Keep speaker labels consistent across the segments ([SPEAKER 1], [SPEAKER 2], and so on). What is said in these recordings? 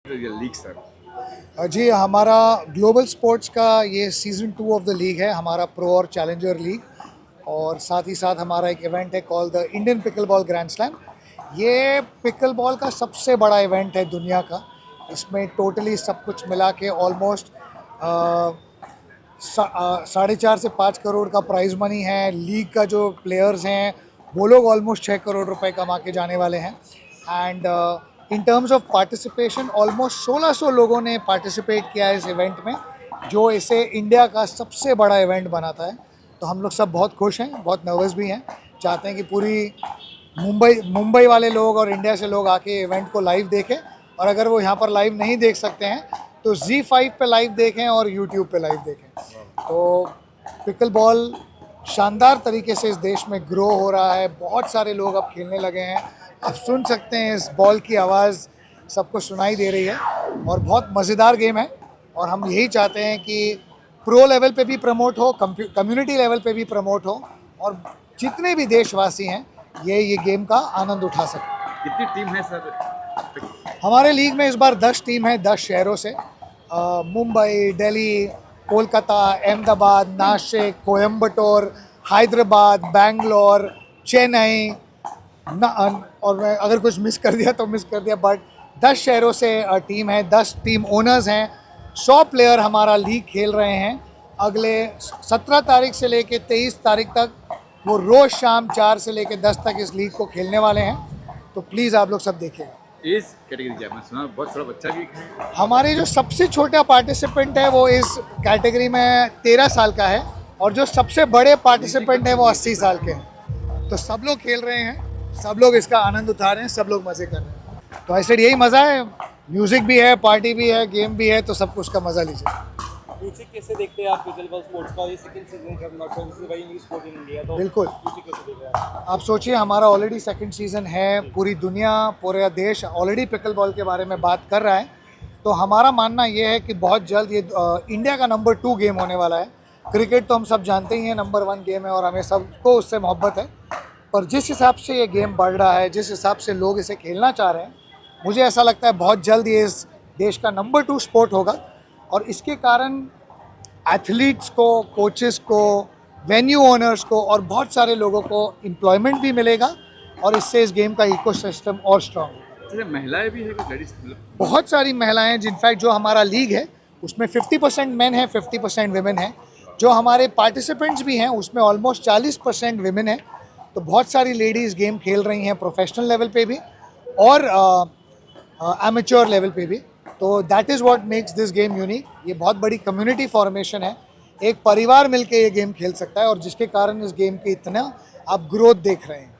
[SPEAKER 1] League sir.
[SPEAKER 2] जी, हमारा global sports का ये सीज़न 2 ऑफ द लीग है, हमारा प्रो और चैलेंजर लीग। और साथ ही साथ हमारा एक इवेंट है called the Indian pickle ball grand slam. ये पिकल बॉल का सबसे बड़ा इवेंट है दुनिया का। इसमें टोटली सब कुछ मिला के ऑलमोस्ट 4.5 से 5 करोड़ का प्राइज़ मनी है। लीग का जो प्लेयर्स हैं वो लोग ऑलमोस्ट 6 करोड़ रुपए कमा के जाने वाले हैं। And in terms of participation almost 1600 लोगों ने पार्टिसिपेट किया है इस इवेंट में, जो इसे इंडिया का सबसे बड़ा इवेंट बनाता है। तो हम लोग सब बहुत खुश हैं, बहुत नर्वस भी हैं, चाहते हैं कि पूरी मुंबई वाले लोग और इंडिया से लोग आके इवेंट को लाइव देखें। और अगर वो यहाँ पर लाइव नहीं देख सकते हैं तो Z5 पे लाइव देखें और YouTube पे लाइव देखें। तो पिकल बॉल शानदार तरीके से इस देश में ग्रो हो रहा है, बहुत सारे लोग अब खेलने लगे हैं। आप सुन सकते हैं इस बॉल की आवाज़ सबको सुनाई दे रही है और बहुत मज़ेदार गेम है। और हम यही चाहते हैं कि प्रो लेवल पे भी प्रमोट हो, कम्युनिटी लेवल पे भी प्रमोट हो और जितने भी देशवासी हैं ये गेम का आनंद उठा सकें।
[SPEAKER 1] कितनी टीम है सर?
[SPEAKER 2] हमारे लीग में इस बार 10 टीम है, 10 शहरों से। मुंबई, दिल्ली, कोलकाता, अहमदाबाद, नासिक, कोयम्बटूर, हैदराबाद, बेंगलोर, चेन्नई और मैं अगर कुछ मिस कर दिया तो मिस कर दिया, बट 10 शहरों से टीम है, 10 टीम ओनर्स हैं। 100 प्लेयर हमारा लीग खेल रहे हैं। अगले 17 तारीख से लेके 23 तारीख तक वो रोज़ शाम 4 से लेके 10 तक इस लीग को खेलने वाले हैं। तो प्लीज़ आप लोग सब देखिएगा।
[SPEAKER 1] इस कैटेगरी मैं सुना बहुत थोड़ा बच्चा भी है।
[SPEAKER 2] हमारे जो सबसे छोटा पार्टिसिपेंट है वो इस कैटेगरी में 13 साल का है और जो सबसे बड़े पार्टिसिपेंट है वो 80 साल के हैं। तो सब लोग खेल रहे हैं, सब लोग इसका आनंद उठा रहे हैं, सब लोग मज़े कर रहे हैं। तो ऐसे यही मज़ा है, म्यूज़िक भी है, पार्टी भी है, गेम भी है, तो सब कुछ का मज़ा लीजिए।
[SPEAKER 3] फ्यूचर कैसे देखते हैं आप पिकल बॉल स्पोर्ट्स का? ये सेकंड सीजन का not only very new sport in India, तो
[SPEAKER 2] बिल्कुल।
[SPEAKER 3] फ्यूचर कैसे देख रहे हैं आप?
[SPEAKER 2] आप सोचिए हमारा ऑलरेडी सेकंड सीज़न है, पूरी दुनिया पूरा देश ऑलरेडी पिकल बॉल के बारे में बात कर रहा है। तो हमारा मानना ये है कि बहुत जल्द ये इंडिया का नंबर 2 गेम होने वाला है। क्रिकेट तो हम सब जानते ही हैं नंबर 1 गेम है और हमें सबको उससे मोहब्बत है, पर जिस हिसाब से ये गेम बढ़ रहा है, जिस हिसाब से लोग इसे खेलना चाह रहे हैं, मुझे ऐसा लगता है बहुत जल्द ये इस देश का नंबर 2 स्पोर्ट होगा। और इसके कारण एथलीट्स को, कोचेस को, वेन्यू ओनर्स को और बहुत सारे लोगों को एम्प्लॉयमेंट भी मिलेगा और इससे इस गेम का इकोसिस्टम और स्ट्रांग होगा।
[SPEAKER 1] जैसे महिलाएं भी है कि लेडीज मतलब
[SPEAKER 2] बहुत सारी महिलाएं, इनफैक्ट जो हमारा लीग है उसमें 50% मेन है, 50% विमेन है। जो हमारे पार्टिसिपेंट्स भी हैं उसमें ऑलमोस्ट 40% विमेन है। तो बहुत सारी लेडीज़ गेम खेल रही हैं प्रोफेशनल लेवल पे भी और एमेच्योर लेवल पे भी। तो that is what makes this game unique. ये बहुत बड़ी कम्युनिटी फॉर्मेशन है, एक परिवार मिलके ये गेम खेल सकता है और जिसके कारण इस गेम के इतना आप ग्रोथ देख रहे हैं।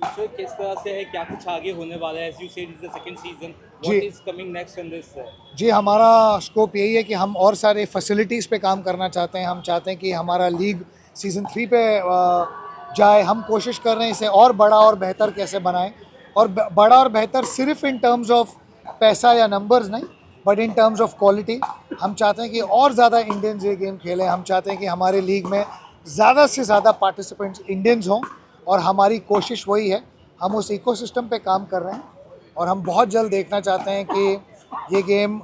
[SPEAKER 3] फ्यूचर किस तरह से है, क्या कुछ आगे होने वाला है? As you said is the second season,
[SPEAKER 2] जी।
[SPEAKER 3] What is coming next in this?
[SPEAKER 2] जी, हमारा स्कोप यही है कि हम और सारे फैसिलिटीज़ पे काम करना चाहते हैं। हम चाहते हैं कि हमारा लीग सीज़न 3 पे जाए। हम कोशिश कर रहे हैं इसे और बड़ा और बेहतर कैसे बनाएं, और बड़ा और बेहतर सिर्फ इन टर्म्स ऑफ पैसा या नंबर्स नहीं, but in terms of quality. हम चाहते हैं कि और ज़्यादा इंडियंस ये गेम खेलें। हम चाहते हैं कि हमारे लीग में ज़्यादा से ज़्यादा पार्टिसिपेंट्स इंडियंस हों और हमारी कोशिश वही है। हम उस इकोसिस्टम पे काम कर रहे हैं और हम बहुत जल्द देखना चाहते हैं कि ये गेम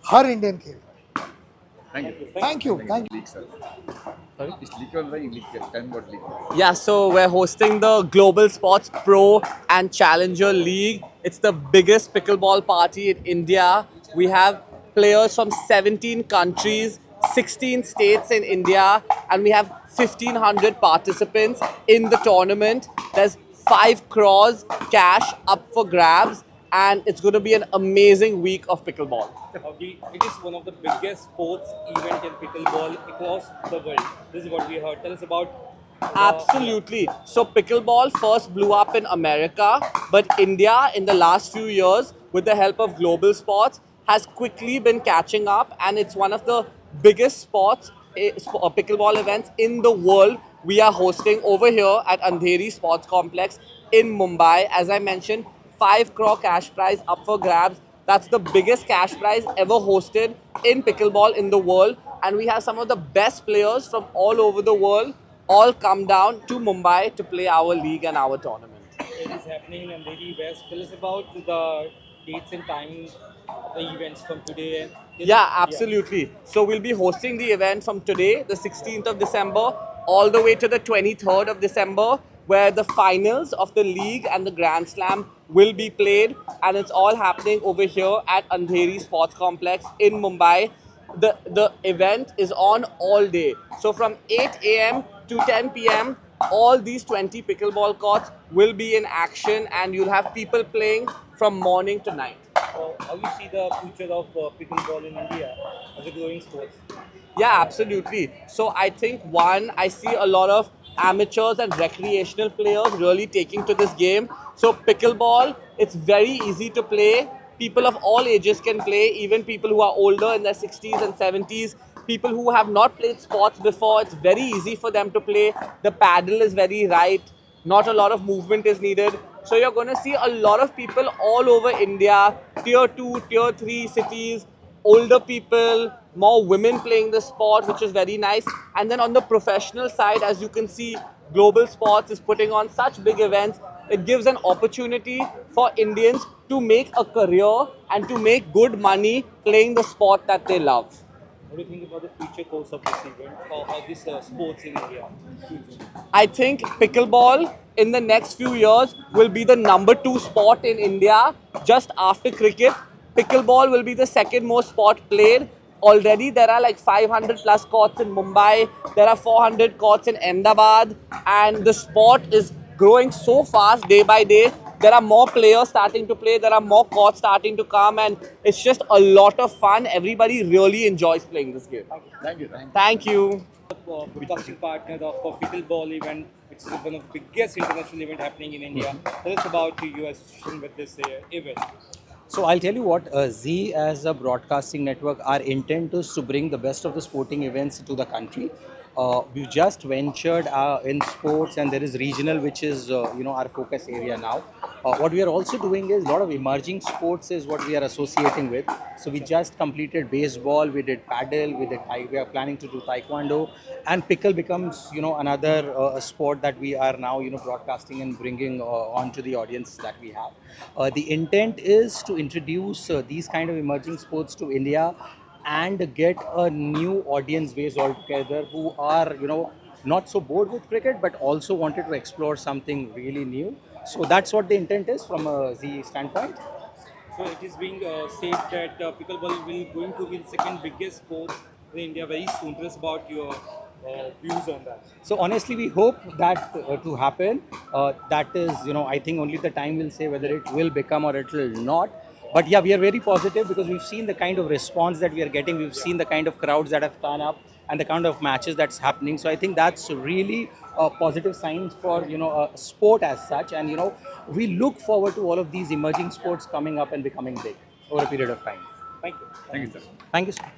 [SPEAKER 2] हर इंडियन खेले।
[SPEAKER 1] Thank you
[SPEAKER 2] thank you.
[SPEAKER 1] League sir इस लीग के अंदर लीग के time what league
[SPEAKER 4] Yeah, so we're hosting the Global Sports Pro and Challenger League. It's the biggest pickleball party in India. We have players from 17 countries, 16 states in India, and we have 1,500 participants in the tournament. There's 5 crores cash up for grabs, and it's going to be an amazing week of pickleball.
[SPEAKER 3] It is one of the biggest sports event in pickleball across the world. This is what we heard. Tell us about
[SPEAKER 4] Absolutely. So pickleball first blew up in America, but India in the last few years, with the help of global sports, has quickly been catching up, and it's one of the biggest pickleball events in the world. We are hosting over here at Andheri Sports Complex in Mumbai. As I mentioned, 5 crore cash prize up for grabs. That's the biggest cash prize ever hosted in pickleball in the world, and we have some of the best players from all over the world all come down to Mumbai to play our league and our tournament.
[SPEAKER 3] it is happening in Andheri West. Tell us about the dates and times of the events from today. And
[SPEAKER 4] Yeah, absolutely. So we'll be hosting the event from today, the 16th of December, all the way to the 23rd of December, where the finals of the league and the Grand Slam will be played, and it's all happening over here at Andheri Sports Complex in Mumbai. The event is on all day. So from 8 a.m. to 10 p.m., all these 20 pickleball courts will be in action, and you'll have people playing from morning to night.
[SPEAKER 3] how you see the future of pickleball in India as a growing sport?
[SPEAKER 4] Yeah, absolutely. So I think one, I see a lot of amateurs and recreational players really taking to this game. So pickleball, it's very easy to play. People of all ages can play, even people who are older in their 60s and 70s. People who have not played sports before, it's very easy for them to play. The paddle is very right. Not a lot of movement is needed. So you're going to see a lot of people all over India, tier 2, tier 3 cities, older people, more women playing the sport, which is very nice. And then on the professional side, as you can see, Global Sports is putting on such big events. It gives an opportunity for Indians to make a career and to make good money playing the sport that they love.
[SPEAKER 3] What do you think about the future course of this event or this sports in India?
[SPEAKER 4] I think pickleball in the next few years will be the number 2 sport in India, just after cricket. Pickleball will be the second most sport played. Already there are like 500 plus courts in Mumbai, there are 400 courts in Ahmedabad, and the sport is growing so fast day by day. There are more players starting to play, there are more courts starting to come, and it's just a lot of fun. Everybody really enjoys playing this game.
[SPEAKER 1] Thank you
[SPEAKER 4] Thank you.
[SPEAKER 3] Broadcasting partner for pickleball event, which is one of the biggest international event happening in India. Tell us about your association with this event.
[SPEAKER 5] So I'll tell you what, Z as a broadcasting network, our intent is to bring the best of the sporting events to the country. We've just ventured in sports, and there is regional, which is our focus area now. What we are also doing is a lot of emerging sports is what we are associating with. So we just completed baseball, we did paddle, we are planning to do taekwondo, and pickle becomes another sport that we are now broadcasting and bringing onto the audience that we have. The intent is to introduce these kind of emerging sports to India and get a new audience base altogether who are not so bored with cricket but also wanted to explore something really new. So that's what the intent is from a Z standpoint.
[SPEAKER 3] So it is being said that pickleball will going to be the second biggest sport in India very soon. Tell us about your views on that.
[SPEAKER 5] So honestly, we hope that to happen. That is, I think only the time will say whether it will become or it will not. But yeah, we are very positive because we've seen the kind of response that we are getting. We've seen the kind of crowds that have turned up and the kind of matches that's happening. So I think that's really positive signs for a sport as such. And we look forward to all of these emerging sports coming up and becoming big over a period of time.
[SPEAKER 3] Thank you.
[SPEAKER 1] Thank you, sir.
[SPEAKER 5] Thank you, sir.